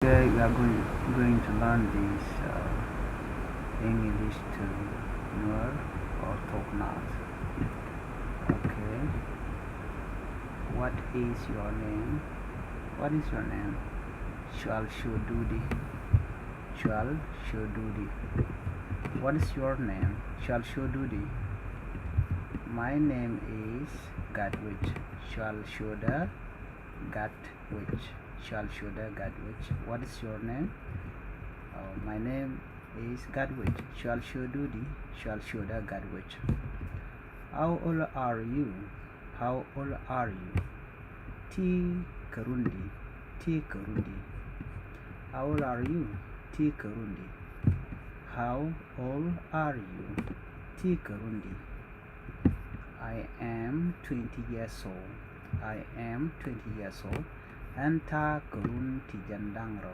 Today we are going to learn this English to Nuer or thok nath. Okay. What is your name? What is your name? Shall Shududi. Shall Shududi. What is your name? Shall Shududi. My name is Gatwich. Shall Shuda Gatwich. Shall Shuda Gatwich. What is your name? My name is Gatwich. Shall Shududi. Shall Shuda Gatwich. How old are you? How old are you? T Karundi. T Karundi. How old are you? T Karundi. How old are you? T Karundi. I am 20 years old. I am 20 years old. Hanta Karun Tijandangro.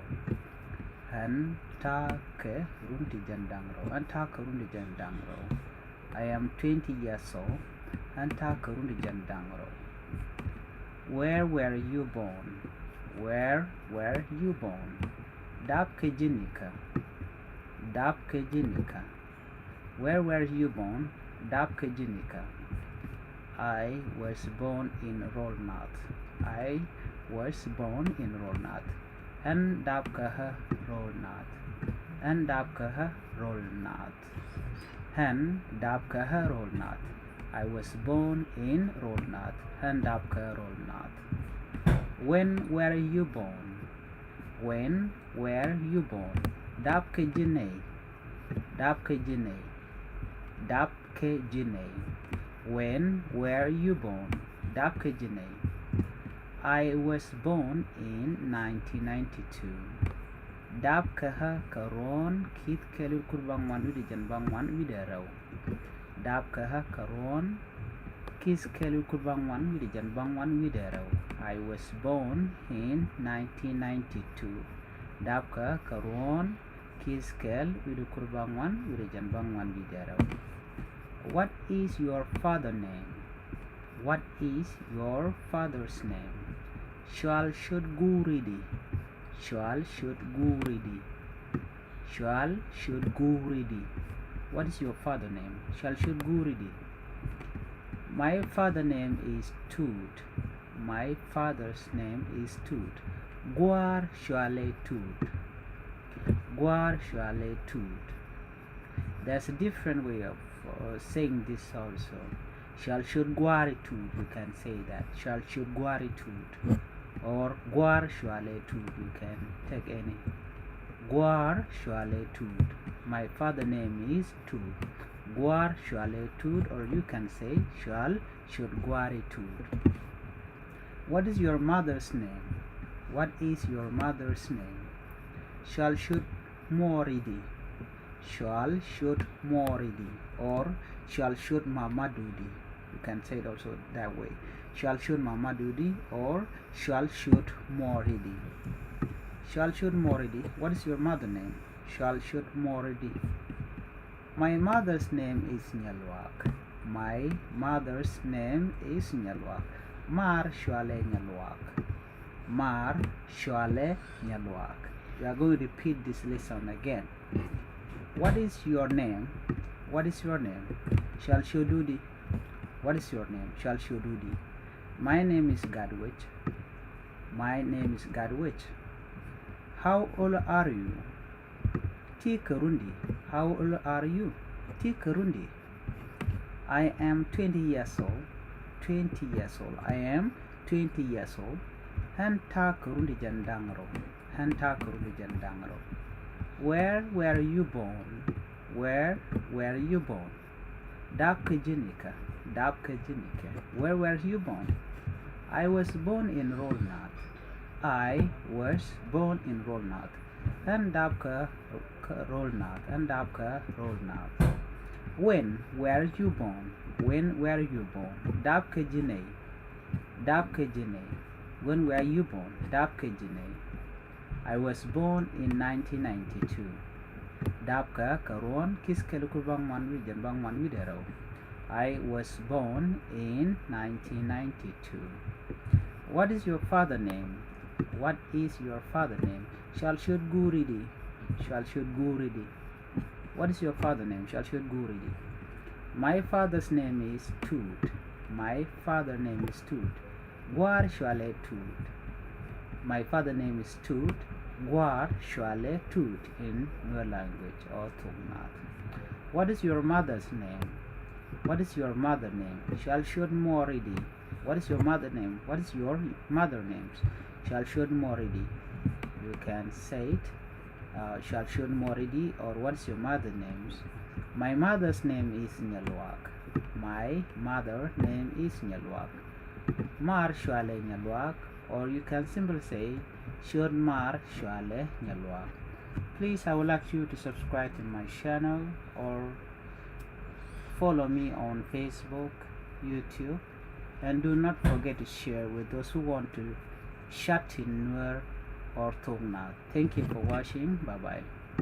Hanta Karun Tijandangro. Hanta Karun Tijandangro. I am 20 years old. Hanta Karun Tijandangro. Where were you born? Where were you born? Dapkejinika. Dapkejinika. Where were you born? Dapkejinika. I was born in Rolnath. I was born in Rolnath. And Dabkaha Rolnath. And Dabkaha Rolnath. And Dabkaha Rolnath. I was born in Rolnath. And Dabkaha Rolnath. When were you born? When were you born? Dabkejine. Dabkejine. Dabkejine. When were you born? Dabkejine. I was born in 1992. Dabkaha Karon Kit Kelly Kurbangwan Widijan Bangwan Widero. Dabkaha Karon Kis Kelly Kurbangwan Widijan Bangwan Widero. I was born in 1992. Dabka Karon Kis Kel Widu Kurbangwan Widijan Bangwan Widero. What is your father's name? What is your father's name? Shal should Guridi. Shal should Guridi. Shal should Guridi. What is your father's name? Shal should Guridi. My father's name is Toot. My father's name is Toot. Gwar Shale Toot. Gwar Shale Toot. There's a different way of saying this also. Shall should Gwari Toot, you can say that. Shall should Gwari Toot. Or Gwar Shale Toot, you can take any. Gwar Shale Toot. My father's name is Toot. Gwar Shale Toot, or you can say Shall should Gwari Toot. What is your mother's name? What is your mother's name? Shall should Moridi. Shall should Moridi. Or Shall should Mamadudi. You can say it also that way. Shall should Mamadudi or Shall should Moridi. Shall should Moridi. What is your mother's name? Shall should Moridi. My mother's name is Nyalwak. My mother's name is Nyalwak. Mar Shwale Nyalwak. Mar Shwale Nyalwak. We are going to repeat this lesson again. What is your name? What is your name? Shall Shududi. What is your name? Shall Shududi. My name is Gadwich. My name is Gadwich. How old are you? T Karundi. How old are you? T Karundi. I am 20 years old. 20 years old. I am 20 years old. Hanta Karundi Jandangro. Hanta Karundi Jandangro. Where were you born? Where were you born? Dabkejinika. Dabkejinika. Where were you born? I was born in Rolnath. I was born in Rolnath. And Dabka Rolnath. And Dabka Rolnath. When were you born? When were you born? Dabkejine. Dabkejine. When were you born? Dabkejine. I was born in 1992. Dabka Karon Kiskelukubangwan Wijanbangwan Widero. I was born in 1992. What is your father's name? What is your father name? Shalshud Guridi. Shalshud Guridi. What is your father name? Shalshud Guridi. My father's name is Toot. My father name is Toot. Gwar Shwale Toot. My father name is Toot. Gwar Shwale Toot in Nuer language or thok nath. What is your mother's name? What is your mother name? Shalshud Moridi. What is your mother name? What is your mother names? Shalshud Moridi. You can say it. Shalshud Moridi, or what is your mother names? My mother's name is Nyalwak. My mother name is Nyalwak. Mar Shwale Nyalwak, or you can simply say Shud Mar Shwale Nyalwak. Please, I would like you to subscribe to my channel or follow me on Facebook, YouTube, and do not forget to share with those who want to chat in Nuer or thok nath. Thank you for watching. Bye bye.